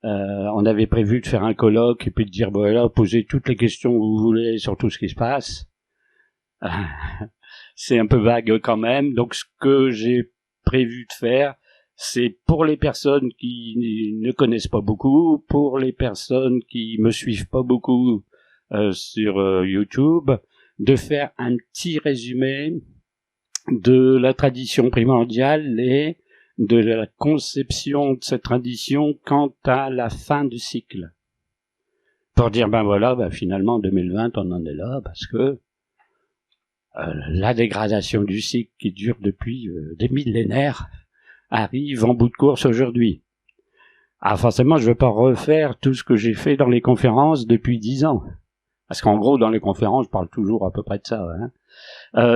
On avait prévu de faire un colloque et puis de dire, voilà, posez toutes les questions que vous voulez sur tout ce qui se passe. C'est un peu vague quand même. Donc, ce que j'ai prévu de faire, c'est pour les personnes qui ne connaissent pas beaucoup, pour les personnes qui me suivent pas beaucoup sur YouTube, de faire un petit résumé de la tradition primordiale et de la conception de cette tradition quant à la fin du cycle. Pour dire, ben voilà, ben finalement, en 2020, on en est là, parce que la dégradation du cycle qui dure depuis des millénaires arrive en bout de course aujourd'hui. Ah, forcément, je ne veux pas refaire tout ce que j'ai fait dans les conférences depuis 10 ans. Parce qu'en gros, dans les conférences, je parle toujours à peu près de ça, hein.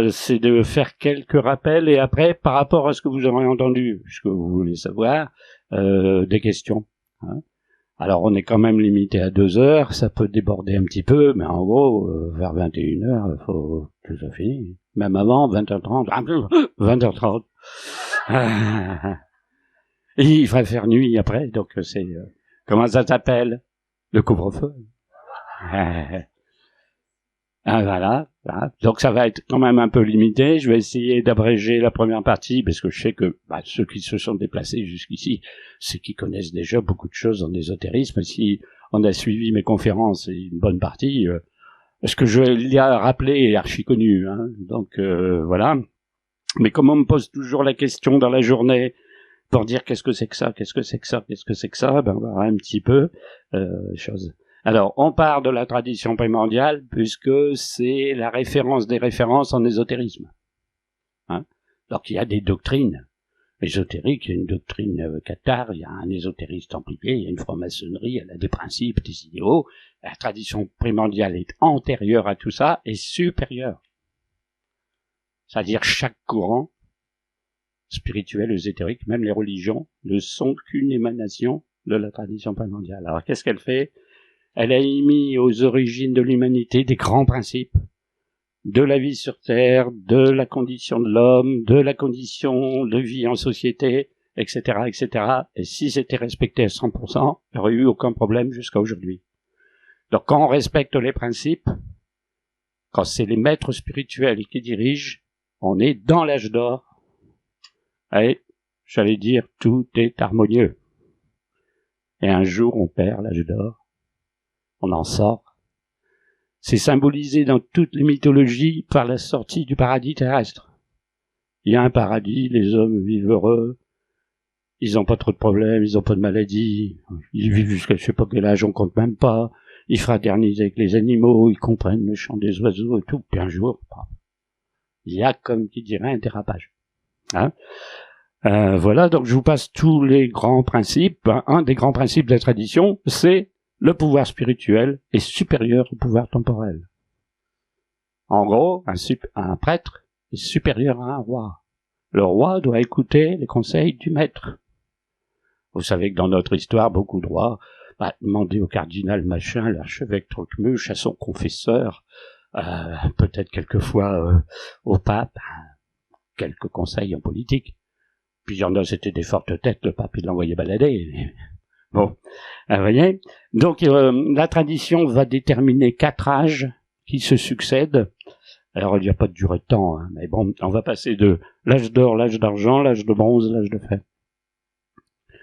C'est de faire quelques rappels et après, par rapport à ce que vous aurez entendu, ce que vous voulez savoir, des questions. Hein. Alors, on est quand même limité à 2 heures, ça peut déborder un petit peu, mais en gros, vers 21h, il faut que ça finisse. Même avant, 20h30, 20h30. Et il va faire nuit après, donc c'est... comment ça s'appelle? Le couvre-feu. Voilà. Donc ça va être quand même un peu limité. Je vais essayer d'abréger la première partie parce que je sais que ceux qui se sont déplacés jusqu'ici, c'est qu'ils connaissent déjà beaucoup de choses en ésotérisme. Si on a suivi mes conférences et une bonne partie, ce que je l'ai rappelé est archi connu. Hein. Donc voilà. Mais comme on me pose toujours la question dans la journée pour dire qu'est-ce que c'est que ça, qu'est-ce que c'est que ça, qu'est-ce que c'est que ça, ben on va voir un petit peu choses. Alors, on part de la tradition primordiale, puisque c'est la référence des références en ésotérisme. Hein. Donc, il y a des doctrines ésotériques, il y a une doctrine cathare, il y a un ésotérisme templier, il y a une franc-maçonnerie, elle a des principes, des idéaux. La tradition primordiale est antérieure à tout ça et supérieure. C'est-à-dire, chaque courant spirituel, ésotérique, même les religions, ne sont qu'une émanation de la tradition primordiale. Alors, qu'est-ce qu'elle fait ? Elle a émis aux origines de l'humanité des grands principes de la vie sur Terre, de la condition de l'homme, de la condition de vie en société, etc., etc. Et si c'était respecté à 100%, il n'y aurait eu aucun problème jusqu'à aujourd'hui. Donc quand on respecte les principes, quand c'est les maîtres spirituels qui dirigent, on est dans l'âge d'or. Et, j'allais dire, tout est harmonieux. Et un jour, on perd l'âge d'or. On en sort. C'est symbolisé dans toutes les mythologies par la sortie du paradis terrestre. Il y a un paradis, les hommes vivent heureux, ils n'ont pas trop de problèmes, ils n'ont pas de maladies, ils vivent jusqu'à je sais pas quel âge, on compte même pas, ils fraternisent avec les animaux, ils comprennent le chant des oiseaux et tout, puis un jour, il y a, comme qui dirait, un dérapage. Hein? Voilà, donc je vous passe tous les grands principes. Un des grands principes de la tradition, c'est le pouvoir spirituel est supérieur au pouvoir temporel. En gros, un prêtre est supérieur à un roi. Le roi doit écouter les conseils du maître. Vous savez que dans notre histoire, beaucoup de rois demandaient au cardinal machin, l'archevêque Trucmuche, à son confesseur, peut-être quelquefois au pape, quelques conseils en politique. Puis il y en a, c'était des fortes têtes, le pape il l'envoyait balader. Bon, vous voyez. Donc la tradition va déterminer 4 âges qui se succèdent. Alors il n'y a pas de durée de temps, hein, mais bon, on va passer de l'âge d'or, l'âge d'argent, l'âge de bronze, l'âge de fer.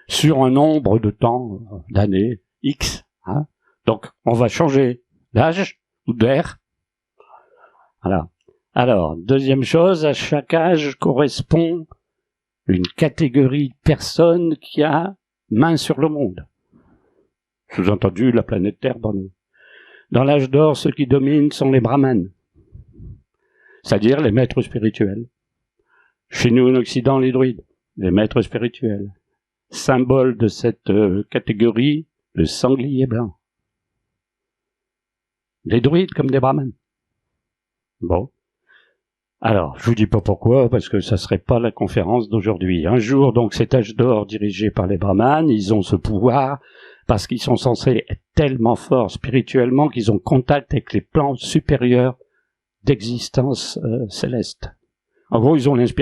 Sur un nombre de temps, d'années, X. Hein. Donc on va changer d'âge ou d'ère. Voilà. Alors, deuxième chose, à chaque âge correspond une catégorie de personnes qui a main sur le monde. Sous-entendu, la planète Terre pour nous. Dans l'âge d'or, ceux qui dominent sont les brahmanes, c'est-à-dire les maîtres spirituels. Chez nous, en Occident, les druides, les maîtres spirituels. Symbole de cette catégorie, le sanglier blanc. Des druides comme des brahmanes. Bon. Alors, je vous dis pas pourquoi, parce que ça serait pas la conférence d'aujourd'hui. Un jour, donc, cet âge d'or dirigé par les brahmanes, ils ont ce pouvoir, parce qu'ils sont censés être tellement forts spirituellement qu'ils ont contact avec les plans supérieurs d'existence céleste. En gros, ils ont l'inspiration